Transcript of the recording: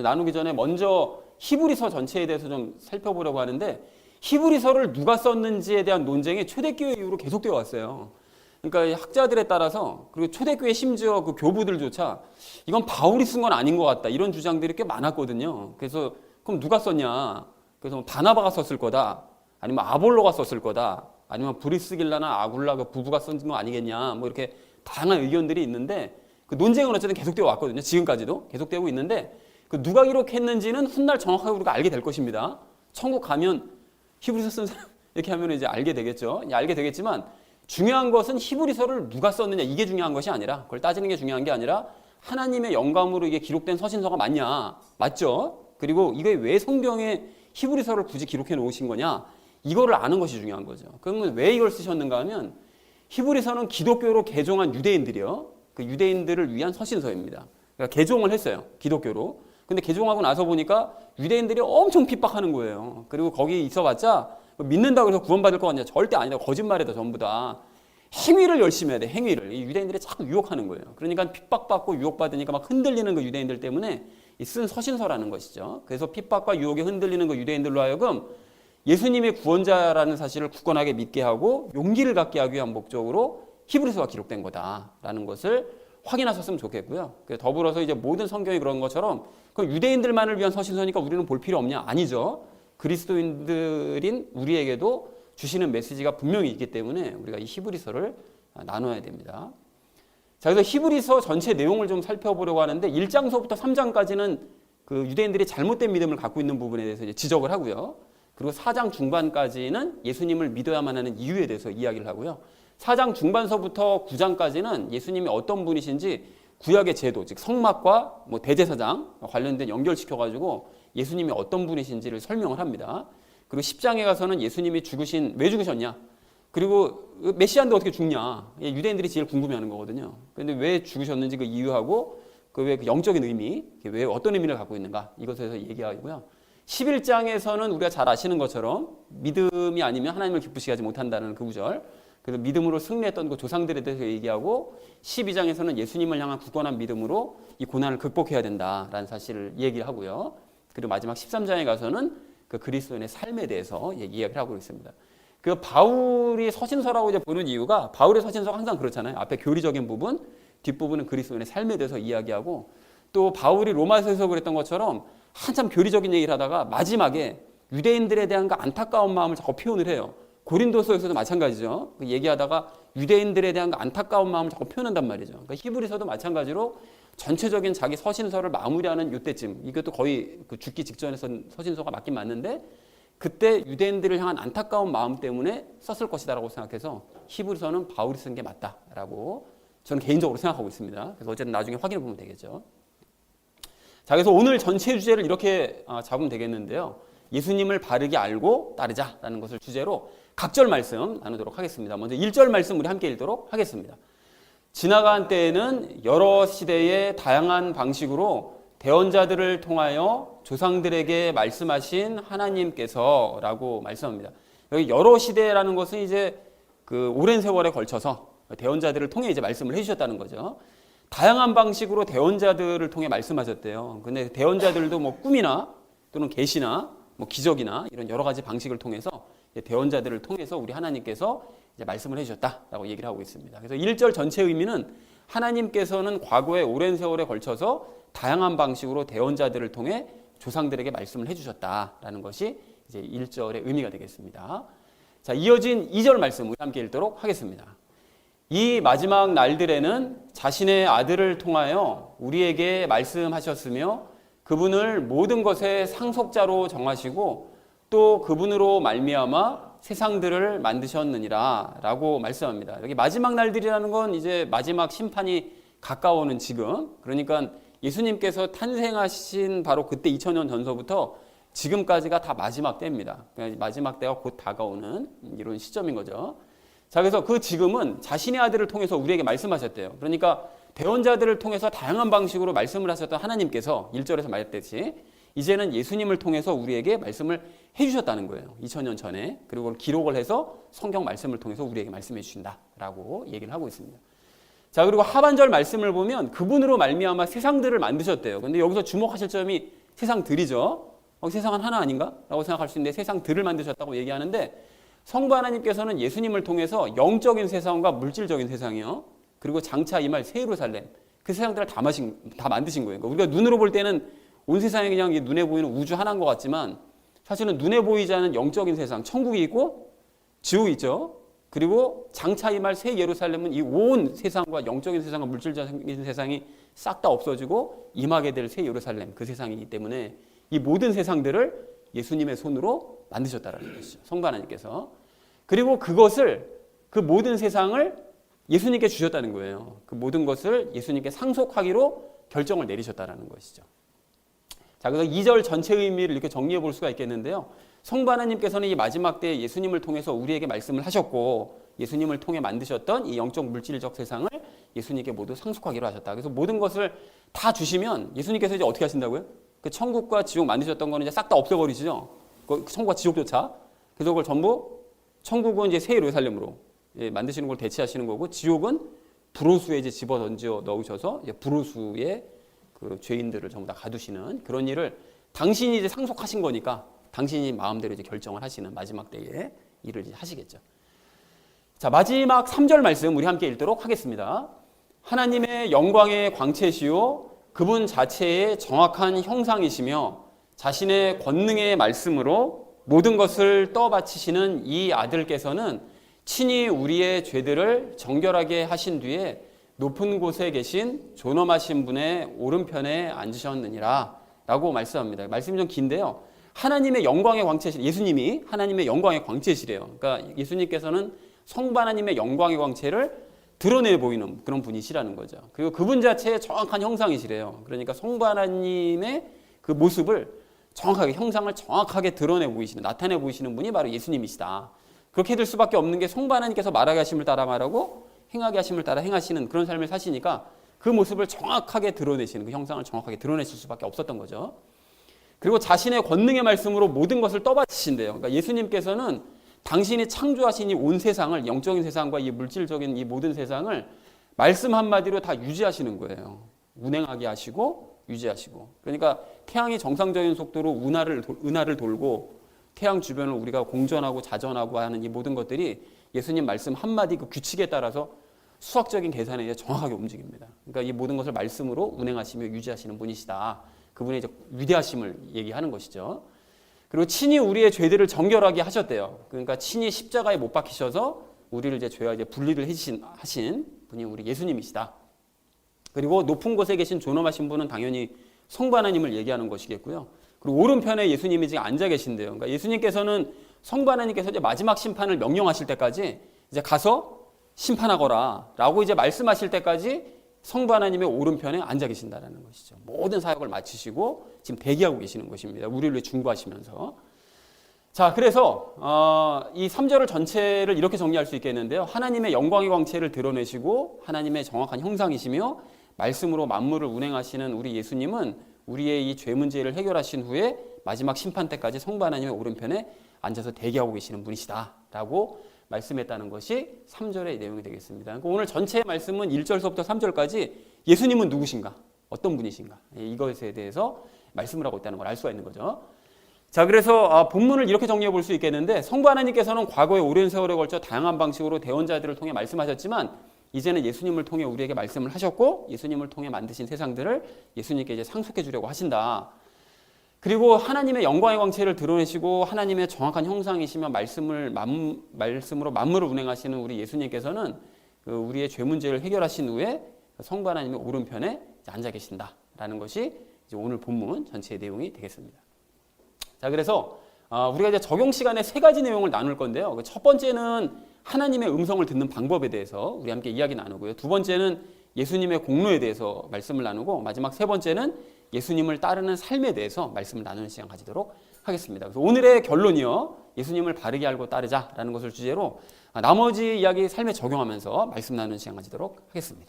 나누기 전에 먼저 히브리서 전체에 대해서 좀 살펴보려고 하는데, 히브리서를 누가 썼는지에 대한 논쟁이 초대교회 이후로 계속되어 왔어요. 그러니까 학자들에 따라서, 그리고 초대교회 심지어 그 교부들조차 이건 바울이 쓴 건 아닌 것 같다, 이런 주장들이 꽤 많았거든요. 그래서 그럼 누가 썼냐? 그래서 바나바가 썼을 거다, 아니면 아볼로가 썼을 거다, 아니면 브리스길라나 아굴라 그 부부가 쓴 거 아니겠냐, 뭐 이렇게 다양한 의견들이 있는데, 그 논쟁은 어쨌든 계속되어 왔거든요. 지금까지도 계속되고 있는데, 그 누가 기록했는지는 훗날 정확하게 우리가 알게 될 것입니다. 천국 가면 히브리서 쓴 사람 이렇게 하면 이제 알게 되겠죠. 알게 되겠지만, 중요한 것은 히브리서를 누가 썼느냐, 이게 중요한 것이 아니라, 그걸 따지는 게 중요한 게 아니라, 하나님의 영감으로 이게 기록된 서신서가 맞냐, 맞죠? 그리고 이게 왜 성경에 히브리서를 굳이 기록해 놓으신 거냐, 이거를 아는 것이 중요한 거죠. 그러면 왜 이걸 쓰셨는가 하면, 히브리서는 기독교로 개종한 유대인들이요, 그 유대인들을 위한 서신서입니다. 그러니까 개종을 했어요, 기독교로. 근데 개종하고 나서 보니까 유대인들이 엄청 핍박하는 거예요. 그리고 거기 있어봤자 믿는다고 해서 구원받을 것 같냐, 절대 아니다, 거짓말이다, 전부 다. 행위를 열심히 해야 돼, 행위를. 이 유대인들이 자꾸 유혹하는 거예요. 그러니까 핍박받고 유혹받으니까 막 흔들리는 그 유대인들 때문에 쓴 서신서라는 것이죠. 그래서 핍박과 유혹에 흔들리는 그 유대인들로 하여금 예수님이 구원자라는 사실을 굳건하게 믿게 하고 용기를 갖게 하기 위한 목적으로 히브리서가 기록된 거다라는 것을 확인하셨으면 좋겠고요. 더불어서 이제 모든 성경이 그런 것처럼 그 유대인들만을 위한 서신서니까 우리는 볼 필요 없냐? 아니죠. 그리스도인들인 우리에게도 주시는 메시지가 분명히 있기 때문에 우리가 이 히브리서를 나눠야 됩니다. 자, 그래서 히브리서 전체 내용을 좀 살펴보려고 하는데, 1장서부터 3장까지는 그 유대인들이 잘못된 믿음을 갖고 있는 부분에 대해서 이제 지적을 하고요. 그리고 4장 중반까지는 예수님을 믿어야만 하는 이유에 대해서 이야기를 하고요. 4장 중반서부터 9장까지는 예수님이 어떤 분이신지 구약의 제도, 즉 성막과 뭐 대제사장 관련된 연결시켜가지고 예수님이 어떤 분이신지를 설명을 합니다. 그리고 10장에 가서는 예수님이 왜 죽으셨냐? 그리고 메시아인데 어떻게 죽냐? 유대인들이 제일 궁금해하는 거거든요. 그런데 왜 죽으셨는지 그 이유하고 그 영적인 의미, 왜 어떤 의미를 갖고 있는가? 이것에 대해서 얘기하고요. 11장에서는 우리가 잘 아시는 것처럼 믿음이 아니면 하나님을 기쁘시게 하지 못한다는 그 구절, 그래서 믿음으로 승리했던 그 조상들에 대해서 얘기하고, 12장에서는 예수님을 향한 굳건한 믿음으로 이 고난을 극복해야 된다라는 사실을 얘기를 하고요. 그리고 마지막 13장에 가서는 그 그리스도인의 삶에 대해서 이야기를 하고 있습니다. 그 바울이 서신서라고 이제 보는 이유가, 바울의 서신서가 항상 그렇잖아요. 앞에 교리적인 부분, 뒷부분은 그리스도인의 삶에 대해서 이야기하고, 또 바울이 로마서에서 그랬던 것처럼 한참 교리적인 얘기를 하다가 마지막에 유대인들에 대한 그 안타까운 마음을 자꾸 표현을 해요. 고린도서에서도 마찬가지죠. 얘기하다가 유대인들에 대한 그 안타까운 마음을 자꾸 표현한단 말이죠. 그러니까 히브리서도 마찬가지로 전체적인 자기 서신서를 마무리하는 이때쯤, 이것도 거의 그 죽기 직전에 쓴 서신서가 맞긴 맞는데, 그때 유대인들을 향한 안타까운 마음 때문에 썼을 것이다라고 생각해서 히브리서는 바울이 쓴 게 맞다라고 저는 개인적으로 생각하고 있습니다. 그래서 어쨌든 나중에 확인해 보면 되겠죠. 자, 그래서 오늘 전체 주제를 이렇게 잡으면 되겠는데요. 예수님을 바르게 알고 따르자라는 것을 주제로 각절 말씀 나누도록 하겠습니다. 먼저 1절 말씀 우리 함께 읽도록 하겠습니다. 지나간 때에는 여러 시대의 다양한 방식으로 대언자들을 통하여 조상들에게 말씀하신 하나님께서 라고 말씀합니다. 여기 여러 시대라는 것은 이제 그 오랜 세월에 걸쳐서 대언자들을 통해 이제 말씀을 해주셨다는 거죠. 다양한 방식으로 대언자들을 통해 말씀하셨대요. 근데 대언자들도 뭐 꿈이나 또는 계시나 뭐 기적이나 이런 여러 가지 방식을 통해서 대언자들을 통해서 우리 하나님께서 이제 말씀을 해주셨다라고 얘기를 하고 있습니다. 그래서 1절 전체 의미는 하나님께서는 과거의 오랜 세월에 걸쳐서 다양한 방식으로 대언자들을 통해 조상들에게 말씀을 해주셨다라는 것이 이제 1절의 의미가 되겠습니다. 자, 이어진 2절 말씀 우리 함께 읽도록 하겠습니다. 이 마지막 날들에는 자신의 아들을 통하여 우리에게 말씀하셨으며 그분을 모든 것의 상속자로 정하시고 또 그분으로 말미암아 세상들을 만드셨느니라 라고 말씀합니다. 여기 마지막 날들이라는 건 이제 마지막 심판이 가까워오는 지금, 그러니까 예수님께서 탄생하신 바로 그때 2000년 전서부터 지금까지가 다 마지막 때입니다. 마지막 때가 곧 다가오는 이런 시점인 거죠. 자, 그래서 그 지금은 자신의 아들을 통해서 우리에게 말씀하셨대요. 그러니까 대언자들을 통해서 다양한 방식으로 말씀을 하셨던 하나님께서 1절에서 말했듯이 이제는 예수님을 통해서 우리에게 말씀을 해주셨다는 거예요. 2000년 전에. 그리고 기록을 해서 성경 말씀을 통해서 우리에게 말씀해 주신다라고 얘기를 하고 있습니다. 자, 그리고 하반절 말씀을 보면 그분으로 말미암아 세상들을 만드셨대요. 근데 여기서 주목하실 점이 세상들이죠. 세상은 하나 아닌가? 라고 생각할 수 있는데 세상들을 만드셨다고 얘기하는데 성부 하나님께서는 예수님을 통해서 영적인 세상과 물질적인 세상이요. 그리고 장차 임할 새 예루살렘 그 세상들을 다 만드신 거예요. 그러니까 우리가 눈으로 볼 때는 온 세상이 그냥 눈에 보이는 우주 하나인 것 같지만 사실은 눈에 보이지 않은 영적인 세상, 천국이 있고 지옥이 있죠. 그리고 장차 임할 새 예루살렘은 이 온 세상과 영적인 세상과 물질적인 세상이 싹 다 없어지고 임하게 될 새 예루살렘 그 세상이기 때문에 이 모든 세상들을 예수님의 손으로 만드셨다라는 것이죠. 성부 하나님께서. 그리고 그것을 그 모든 세상을 예수님께 주셨다는 거예요. 그 모든 것을 예수님께 상속하기로 결정을 내리셨다는 것이죠. 자, 그래서 2절 전체 의미를 이렇게 정리해 볼 수가 있겠는데요. 성부 하나님께서는 이 마지막 때에 예수님을 통해서 우리에게 말씀을 하셨고 예수님을 통해 만드셨던 이 영적 물질적 세상을 예수님께 모두 상속하기로 하셨다. 그래서 모든 것을 다 주시면 예수님께서 이제 어떻게 하신다고요? 그 천국과 지옥 만드셨던 거는 이제 싹 다 없애버리시죠. 그 천국과 지옥조차. 그래서 그걸 전부 천국은 이제 새 예루살렘으로 만드시는 걸 대체하시는 거고 지옥은 불호수에 이제 집어 던져 넣으셔서 이제 불호수에 그 죄인들을 전부 다 가두시는 그런 일을 당신이 이제 상속하신 거니까 당신이 마음대로 이제 결정을 하시는 마지막 때에 일을 이제 하시겠죠. 자, 마지막 3절 말씀 우리 함께 읽도록 하겠습니다. 하나님의 영광의 광채시요 그분 자체의 정확한 형상이시며 자신의 권능의 말씀으로 모든 것을 떠받치시는 이 아들께서는 친히 우리의 죄들을 정결하게 하신 뒤에 높은 곳에 계신 존엄하신 분의 오른편에 앉으셨느니라 라고 말씀합니다. 말씀이 좀 긴데요. 하나님의 영광의 광채실, 예수님이 하나님의 영광의 광채시래요. 그러니까 예수님께서는 성부 하나님의 영광의 광채를 드러내 보이는 그런 분이시라는 거죠. 그리고 그분 자체의 정확한 형상이시래요. 그러니까 성부 하나님의 그 모습을 정확하게, 형상을 정확하게 드러내 보이시는, 나타내 보이시는 분이 바로 예수님이시다. 그렇게 될 수밖에 없는 게 성부 하나님께서 말하게 하심을 따라 말하고 행하게 하심을 따라 행하시는 그런 삶을 사시니까 그 모습을 정확하게 드러내시는, 그 형상을 정확하게 드러내실 수밖에 없었던 거죠. 그리고 자신의 권능의 말씀으로 모든 것을 떠받치신대요. 그러니까 예수님께서는 당신이 창조하신 이 온 세상을, 영적인 세상과 이 물질적인 이 모든 세상을 말씀 한마디로 다 유지하시는 거예요. 운행하게 하시고 유지하시고. 그러니까 태양이 정상적인 속도로 은하를 돌고 태양 주변을 우리가 공전하고 자전하고 하는 이 모든 것들이 예수님 말씀 한마디 그 규칙에 따라서 수학적인 계산에 이제 정확하게 움직입니다. 그러니까 이 모든 것을 말씀으로 운행하시며 유지하시는 분이시다. 그분의 이제 위대하심을 얘기하는 것이죠. 그리고 친히 우리의 죄들을 정결하게 하셨대요. 그러니까 친히 십자가에 못 박히셔서 우리를 이제 죄와 이제 분리를 하신 분이 우리 예수님이시다. 그리고 높은 곳에 계신 존엄하신 분은 당연히 성부 하나님을 얘기하는 것이겠고요. 그리고 오른편에 예수님이 지금 앉아 계신데요. 그러니까 예수님께서는 성부 하나님께서 이제 마지막 심판을 명령하실 때까지 이제 가서 심판하거라라고 이제 말씀하실 때까지 성부 하나님의 오른편에 앉아 계신다라는 것이죠. 모든 사역을 마치시고 지금 대기하고 계시는 것입니다. 우리를 위해 중보하시면서. 자, 그래서 이 3절을 전체를 이렇게 정리할 수 있겠는데요. 하나님의 영광의 광채를 드러내시고 하나님의 정확한 형상이시며 말씀으로 만물을 운행하시는 우리 예수님은 우리의 이 죄 문제를 해결하신 후에 마지막 심판 때까지 성부 하나님의 오른편에 앉아서 대기하고 계시는 분이시다라고 말씀했다는 것이 3절의 내용이 되겠습니다. 그러니까 오늘 전체의 말씀은 1절서부터 3절까지 예수님은 누구신가? 어떤 분이신가? 이것에 대해서 말씀을 하고 있다는 걸 알 수가 있는 거죠. 자, 그래서 본문을 이렇게 정리해 볼 수 있겠는데 성부 하나님께서는 과거에 오랜 세월에 걸쳐 다양한 방식으로 대언자들을 통해 말씀하셨지만 이제는 예수님을 통해 우리에게 말씀을 하셨고 예수님을 통해 만드신 세상들을 예수님께 이제 상속해 주려고 하신다. 그리고 하나님의 영광의 광채를 드러내시고 하나님의 정확한 형상이시며 말씀으로 만물을 운행하시는 우리 예수님께서는 우리의 죄 문제를 해결하신 후에 성부 하나님의 오른편에 앉아 계신다라는 것이 이제 오늘 본문 전체의 내용이 되겠습니다. 자, 그래서 우리가 이제 적용 시간에 3가지 내용을 나눌 건데요. 첫 번째는 하나님의 음성을 듣는 방법에 대해서 우리 함께 이야기 나누고요. 두 번째는 예수님의 공로에 대해서 말씀을 나누고 마지막 세 번째는 예수님을 따르는 삶에 대해서 말씀을 나누는 시간 가지도록 하겠습니다. 그래서 오늘의 결론이요. 예수님을 바르게 알고 따르자라는 것을 주제로 나머지 이야기 삶에 적용하면서 말씀 나누는 시간 가지도록 하겠습니다.